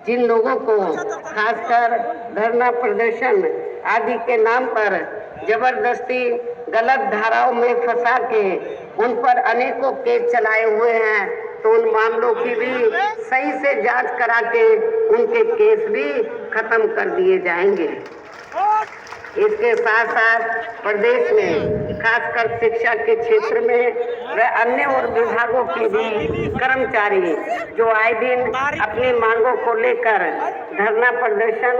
जिन लोगों को खासकर धरना प्रदर्शन आदि के नाम पर जबरदस्ती गलत धाराओं में फंसा के उन पर अनेकों केस चलाए हुए हैं, तो उन मामलों की भी सही से जांच करा के उनके केस भी खत्म कर दिए जाएंगे। इसके साथ साथ प्रदेश में खासकर शिक्षा के क्षेत्र में व अन्य और विभागों के भी कर्मचारी जो आए दिन अपनी मांगों को लेकर धरना प्रदर्शन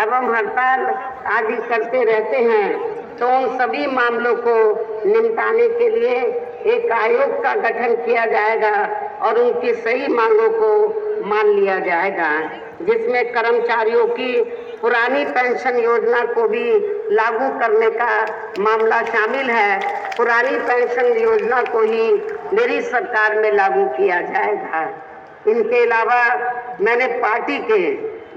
एवं हड़ताल आदि करते रहते हैं, तो उन सभी मामलों को निपटाने के लिए एक आयोग का गठन किया जाएगा और उनकी सही मांगों को मान लिया जाएगा, जिसमें कर्मचारियों की पुरानी पेंशन योजना को भी लागू करने का मामला शामिल है। पुरानी पेंशन योजना को ही मेरी सरकार में लागू किया जाएगा। इनके अलावा मैंने पार्टी के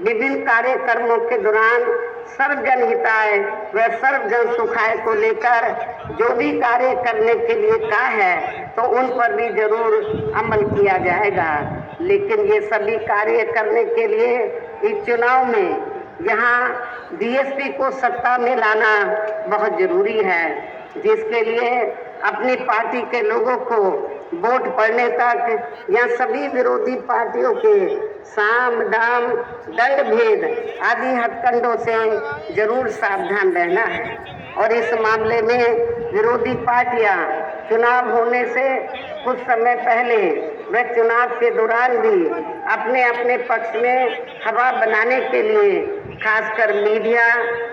विभिन्न कार्यक्रमों के दौरान सर्वजन हिताय व सर्वजन सुखाय को लेकर जो भी कार्य करने के लिए कहा है, तो उन पर भी जरूर अमल किया जाएगा। लेकिन ये सभी कार्य करने के लिए इस चुनाव में यहाँ बीएसपी को सत्ता में लाना बहुत जरूरी है, जिसके लिए अपनी पार्टी के लोगों को वोट पड़ने तक या सभी विरोधी पार्टियों के साम दाम दंड भेद आदि हथकंडों से जरूर सावधान रहना है। और इस मामले में विरोधी पार्टियां चुनाव होने से कुछ समय पहले व चुनाव के दौरान भी अपने अपने पक्ष में हवा बनाने के लिए खासकर मीडिया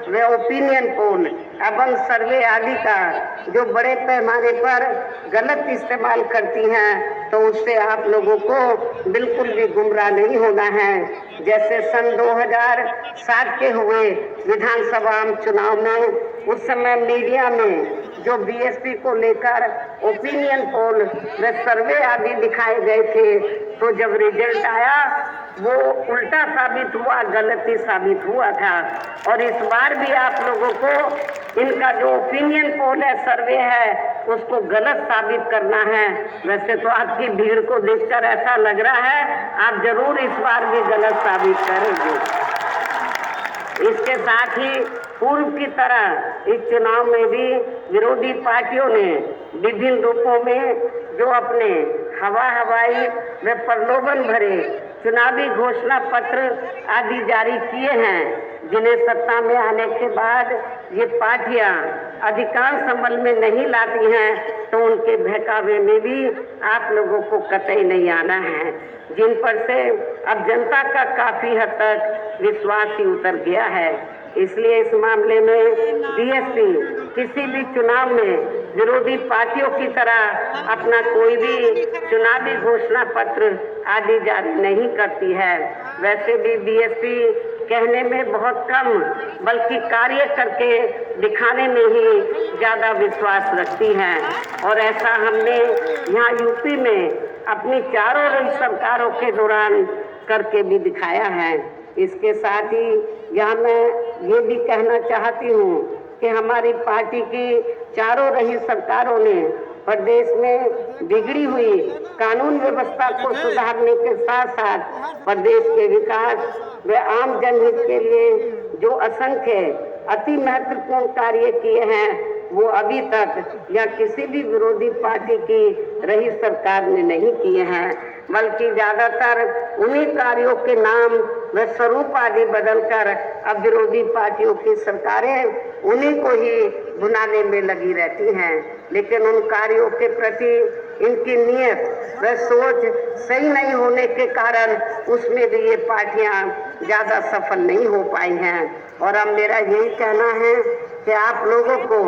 व ओपिनियन पोल एवं सर्वे आदि का जो बड़े पैमाने पर गलत इस्तेमाल करती हैं, तो उससे आप लोगों को बिल्कुल भी गुमराह नहीं होना है। जैसे सन 2007 के हुए विधानसभा चुनाव में उस समय मीडिया में जो बीएसपी को लेकर ओपिनियन पोल व सर्वे आदि दिखाए गए थे, तो जब रिजल्ट आया वो उल्टा साबित हुआ, गलती साबित हुआ था। और इस बार भी आप लोगों को इनका जो ओपिनियन पोल है, सर्वे है, उसको गलत साबित करना है। वैसे तो आपकी भीड़ को देखकर ऐसा लग रहा है आप जरूर इस बार भी गलत साबित करेंगे। इसके साथ ही पूर्व की तरह इस चुनाव में भी विरोधी पार्टियों ने विभिन्न रूपों में जो अपने हवाई व प्रलोभन भरे चुनावी घोषणा पत्र आदि जारी किए हैं, जिन्हें सत्ता में आने के बाद ये पार्टियां अधिकांश अमल में नहीं लाती हैं, तो उनके बहकावे में भी आप लोगों को कतई नहीं आना है, जिन पर से अब जनता का काफी हद तक विश्वास ही उतर गया है। इसलिए इस मामले में बीएसपी किसी भी चुनाव में विरोधी पार्टियों की तरह अपना कोई भी चुनावी घोषणा पत्र आदि जारी नहीं करती है। वैसे भी बीएसपी कहने में बहुत कम बल्कि कार्य करके दिखाने में ही ज़्यादा विश्वास रखती है। और ऐसा हमने यहाँ यूपी में अपनी चारों सरकारों के दौरान करके भी दिखाया है। इसके साथ ही यहाँ मैं ये भी कहना चाहती हूँ कि हमारी पार्टी की चारों रही सरकारों ने प्रदेश में बिगड़ी हुई कानून व्यवस्था को सुधारने के साथ साथ प्रदेश के विकास व आम जनहित के लिए जो असंख्य अति महत्वपूर्ण कार्य किए हैं, वो अभी तक या किसी भी विरोधी पार्टी की रही सरकार ने नहीं किए हैं, बल्कि ज्यादातर उन्हीं कार्यों के नाम व स्वरूप आदि बदलकर अब विरोधी पार्टियों की सरकारें उन्हीं को ही भुनाने में लगी रहती हैं। लेकिन उन कार्यों के प्रति इनकी नीयत व सोच सही नहीं होने के कारण उसमें भी ये पार्टियां ज़्यादा सफल नहीं हो पाई हैं। और अब मेरा यही कहना है कि आप लोगों को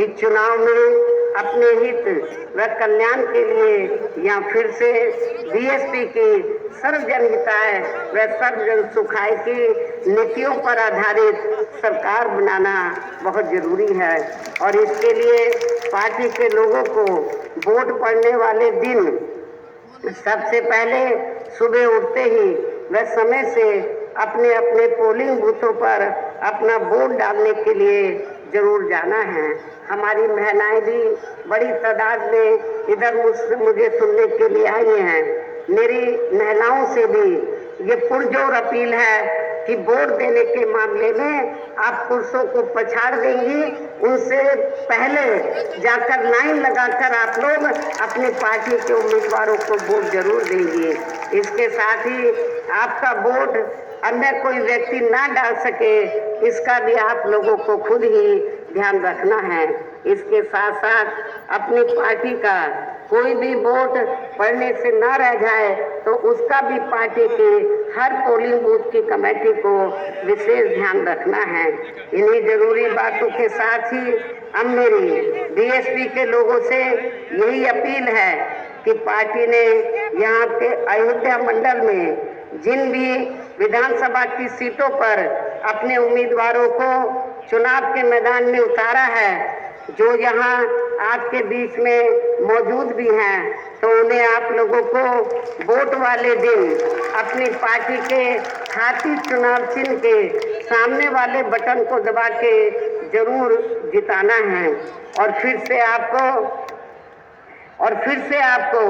इस चुनाव में अपने हित व कल्याण के लिए या फिर से बीएसपी की सर्वजन हिताय व सर्वजन सुखाय की नीतियों पर आधारित सरकार बनाना बहुत जरूरी है। और इसके लिए पार्टी के लोगों को वोट पड़ने वाले दिन सबसे पहले सुबह उठते ही व समय से अपने अपने पोलिंग बूथों पर अपना वोट डालने के लिए जरूर जाना है। हमारी महिलाएं भी बड़ी तादाद में इधर मुझे सुनने के लिए आई हैं। मेरी महिलाओं से भी ये पुरजोर अपील है कि वोट देने के मामले में आप पुरुषों को पछाड़ देंगी, उनसे पहले जाकर लाइन लगाकर आप लोग अपनी पार्टी के उम्मीदवारों को वोट जरूर देंगे। इसके साथ ही आपका वोट अन्य कोई व्यक्ति ना डाल सके, इसका भी आप लोगों को खुद ही ध्यान रखना है। इसके साथ साथ अपनी पार्टी का कोई भी वोट पड़ने से ना रह जाए तो उसका भी पार्टी के हर पोलिंग बूथ की कमेटी को विशेष ध्यान रखना है। इन्हीं जरूरी बातों के साथ ही अब मेरी बीएसपी के लोगों से यही अपील है कि पार्टी ने यहाँ के अयोध्या मंडल में जिन भी विधानसभा की सीटों पर अपने उम्मीदवारों को चुनाव के मैदान में उतारा है, जो यहाँ आपके बीच में मौजूद भी हैं, तो उन्हें आप लोगों को वोट वाले दिन अपनी पार्टी के हाथी चुनाव चिन्ह के सामने वाले बटन को दबा के जरूर जिताना है। और फिर से आपको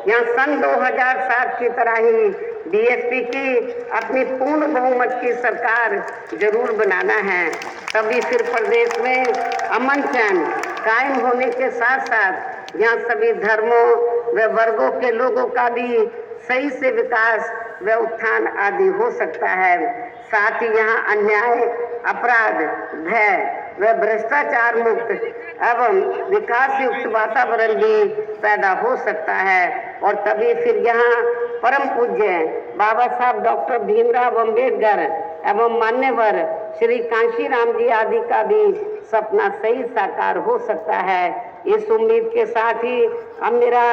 यहाँ सन 2007 की तरह ही बीएसपी की अपनी पूर्ण बहुमत की सरकार जरूर बनाना है। तभी फिर प्रदेश में अमन चैन कायम होने के साथ साथ यहाँ सभी धर्मों व वर्गों के लोगों का भी सही से विकास व उत्थान आदि हो सकता है। साथ ही यहाँ अन्याय, अपराध, भय व भ्रष्टाचार मुक्त एवं विकास युक्त वातावरण भी पैदा हो सकता है। और तभी फिर यहाँ परम पूज्य बाबा साहब डॉक्टर भीमराव अंबेडकर एवं मान्यवर श्री कांशीराम जी आदि का भी सपना सही साकार हो सकता है। इस उम्मीद के साथ ही अब मेरा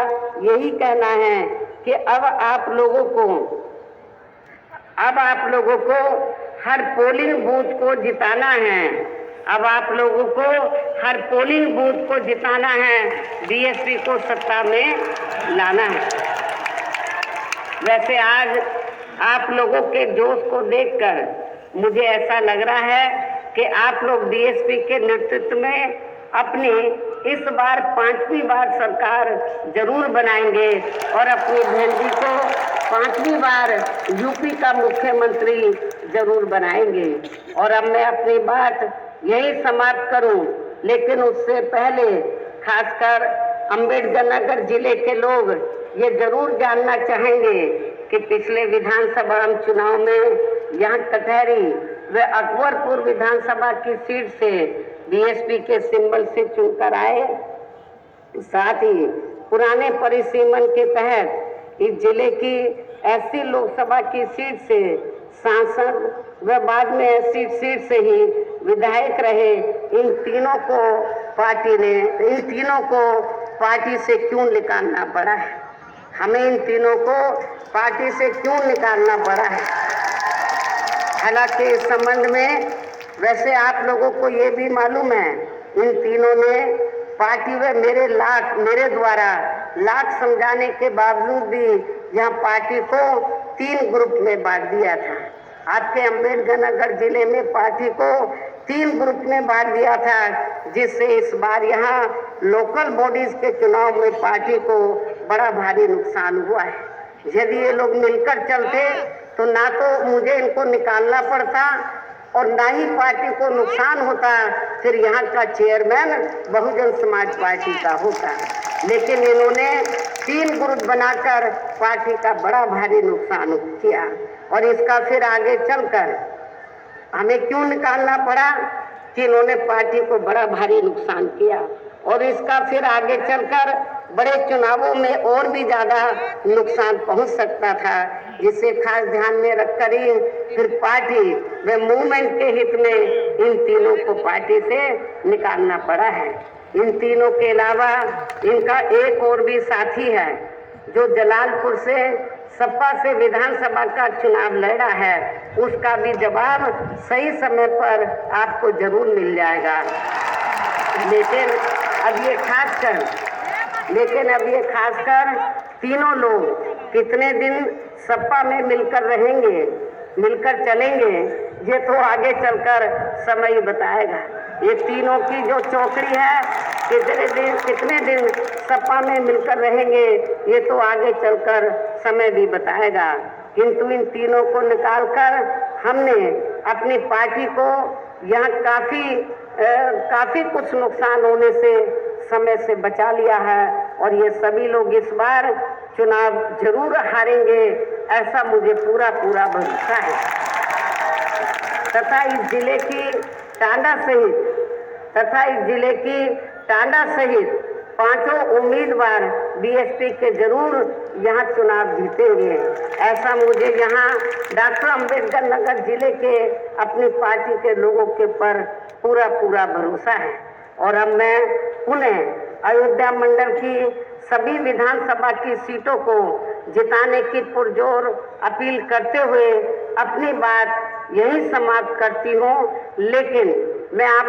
यही कहना है कि अब आप लोगों को हर पोलिंग बूथ को जिताना है। अब आप लोगों को हर पोलिंग बूथ को जिताना है, बीएसपी को सत्ता में लाना है। वैसे आज आप लोगों के जोश को देखकर मुझे ऐसा लग रहा है कि आप लोग बीएसपी के नेतृत्व में अपनी इस बार 5वीं बार सरकार जरूर बनाएंगे और अपनी बहन जी को 5वीं बार यूपी का मुख्यमंत्री जरूर बनाएंगे। और अब मैं अपनी बात यही समाप्त करूं, लेकिन उससे पहले खासकर अम्बेडकर नगर जिले के लोग ये जरूर जानना चाहेंगे कि पिछले विधानसभा चुनाव में यहाँ कटहरी व अकबरपुर विधानसभा की सीट से बीएसपी के सिंबल से चुनकर आए। साथ ही पुराने परिसीमन के तहत इस जिले की ऐसी लोकसभा की सीट से सांसद व बाद में ऐसी सीट से ही विधायक रहे। इन तीनों को पार्टी से क्यों निकालना पड़ा है? हमें इन तीनों को पार्टी से क्यों निकालना पड़ा है? हालांकि इस संबंध में वैसे आप लोगों को ये भी मालूम है, इन तीनों ने पार्टी व मेरे द्वारा लाख समझाने के बावजूद भी यहाँ पार्टी को 3 ग्रुप में बांट दिया था। आपके अम्बेडकर नगर जिले में पार्टी को 3 ग्रुप में बांट दिया था, जिससे इस बार यहाँ लोकल बॉडीज के चुनाव में पार्टी को बड़ा भारी नुकसान हुआ है। यदि ये लोग मिलकर चलते तो ना तो मुझे इनको निकालना पड़ता और ना ही पार्टी को नुकसान होता, फिर यहाँ का चेयरमैन बहुजन समाज पार्टी का होता। लेकिन इन्होंने 3 ग्रुप बनाकर पार्टी का बड़ा भारी नुकसान किया और इसका फिर आगे चलकर हमें क्यों निकालना पड़ा कि इन्होंने पार्टी को बड़ा भारी नुकसान किया और इसका फिर आगे चलकर बड़े चुनावों में और भी ज़्यादा नुकसान पहुंच सकता था, जिसे खास ध्यान में रखकर ही फिर पार्टी व मूवमेंट के हित में इन तीनों को पार्टी से निकालना पड़ा है। इन तीनों के अलावा इनका एक और भी साथी है जो जलालपुर से सपा से विधानसभा का चुनाव लड़ा है, उसका भी जवाब सही समय पर आपको जरूर मिल जाएगा। लेकिन अब ये खासकर तीनों लोग कितने दिन सपा में मिलकर रहेंगे, मिलकर चलेंगे, ये तो आगे चलकर समय बताएगा। ये तीनों की जो चौकड़ी है कितने दिन सपा में मिलकर रहेंगे, ये तो आगे चलकर समय भी बताएगा। किंतु इन तीनों को निकालकर हमने अपनी पार्टी को यहाँ काफी कुछ नुकसान होने से समय से बचा लिया है और ये सभी लोग इस बार चुनाव जरूर हारेंगे, ऐसा मुझे पूरा भरोसा है। तथा इस जिले की टांडा सहित पांचों उम्मीदवार बीएसपी के जरूर यहाँ चुनाव जीतेंगे, ऐसा मुझे यहाँ डॉक्टर अंबेडकर नगर जिले के अपनी पार्टी के लोगों के पर पूरा भरोसा है। और अब मैं पुनः अयोध्या मंडल की सभी विधानसभा की सीटों को जिताने की पुरजोर अपील करते हुए अपनी बात यही समाप्त करती हूँ। लेकिन मैं आप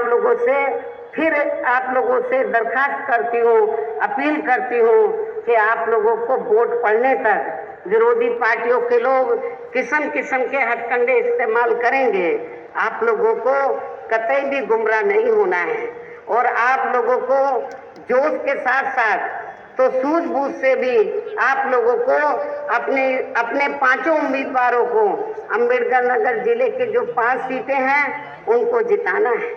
लोगों से दरखास्त करती हूँ, अपील करती हूँ कि आप लोगों को वोट पड़ने तक विरोधी पार्टियों के लोग किस्म के हथकंडे इस्तेमाल करेंगे। आप लोगों को कतई भी गुमराह नहीं होना है और आप लोगों को जोश के साथ साथ तो सूझबूझ से भी आप लोगों को अपने पांचों उम्मीदवारों को अंबेडकर नगर जिले के जो 5 सीटें हैं उनको जिताना है,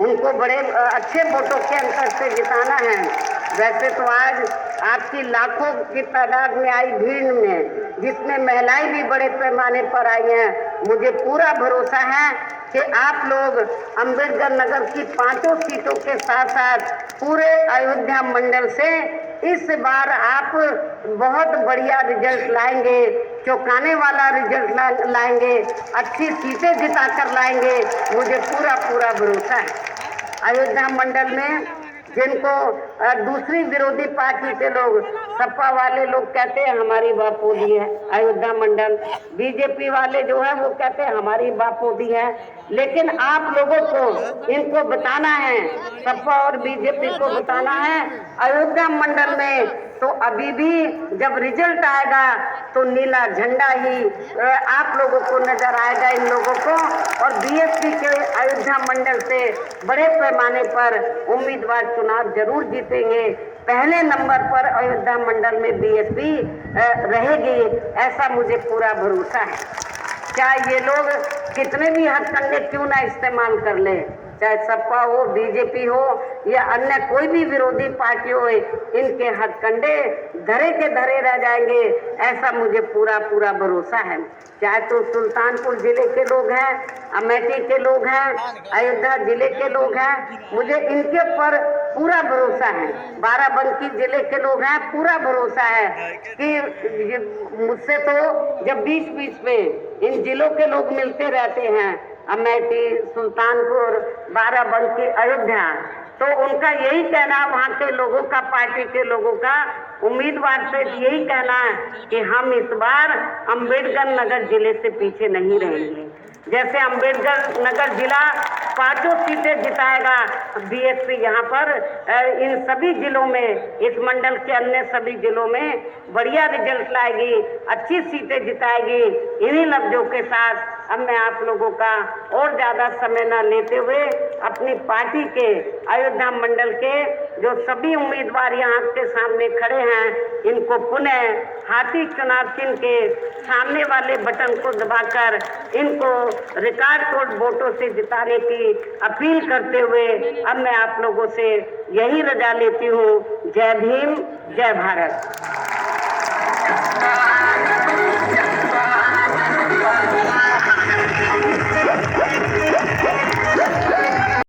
उनको बड़े अच्छे वोटों के अंतर से जिताना है। वैसे तो आज आपकी लाखों की तादाद में आई भीड़ में, जिसमें महिलाएं भी बड़े पैमाने पर आई हैं, मुझे पूरा भरोसा है कि आप लोग अंबेडकर नगर की 5 सीटों के साथ साथ पूरे अयोध्या मंडल से इस बार आप बहुत बढ़िया रिजल्ट लाएंगे, चौंकाने वाला रिजल्ट लाएंगे, अच्छी सीटें जिताकर लाएंगे, मुझे पूरा भरोसा है। अयोध्या मंडल में जिनको दूसरी विरोधी पार्टी के लोग, सपा वाले लोग कहते हैं हमारी बापोदी है अयोध्या मंडल, बीजेपी वाले जो है वो कहते हैं हमारी बापोदी है, लेकिन आप लोगों को इनको बताना है, सपा और बीजेपी को बताना है अयोध्या मंडल में तो अभी भी जब रिजल्ट आएगा तो नीला झंडा ही आप लोगों को नजर आएगा इन लोगों को। और बीएसपी के अयोध्या मंडल से बड़े पैमाने पर उम्मीदवार चुनाव जरूर जीतेंगे। पहले नंबर पर अयोध्या मंडल में बीएसपी रहेगी, ऐसा मुझे पूरा भरोसा है। चाहे ये लोग कितने भी हथकंडे क्यों ना इस्तेमाल कर ले, चाहे सपा हो, बीजेपी हो या अन्य कोई भी विरोधी पार्टी हो, इनके हथकंडे धरे के धरे रह जाएंगे, ऐसा मुझे पूरा भरोसा है। चाहे तो सुल्तानपुर जिले के लोग हैं, अमेठी के लोग हैं, अयोध्या जिले के लोग हैं, मुझे इनके ऊपर पूरा भरोसा है। बाराबंकी जिले के लोग हैं, पूरा भरोसा है कि मुझसे तो जब बीच में इन जिलों के लोग मिलते रहते हैं, अमेठी, सुल्तानपुर, बाराबंकी, अयोध्या, तो उनका यही कहना, वहाँ के लोगों का, पार्टी के लोगों का, उम्मीदवार से यही कहना है कि हम इस बार अंबेडकर नगर जिले से पीछे नहीं रहेंगे। जैसे अंबेडकर नगर जिला 5 सीटें जिताएगा, बीएसपी यहाँ पर इन सभी जिलों में, इस मंडल के अन्य सभी जिलों में बढ़िया रिजल्ट लाएगी, अच्छी सीटें जिताएगी। इन्हीं लफ्जों के साथ अब मैं आप लोगों का और ज़्यादा समय न लेते हुए अपनी पार्टी के अयोध्या मंडल के जो सभी उम्मीदवार यहाँ के सामने खड़े हैं, इनको पुनः हाथी चुनाव चिन्ह के सामने वाले बटन को दबाकर इनको रिकॉर्ड तोड़ वोटों से जिताने की अपील करते हुए अब मैं आप लोगों से यही रजा लेती हूँ। जय भीम, जय भारत।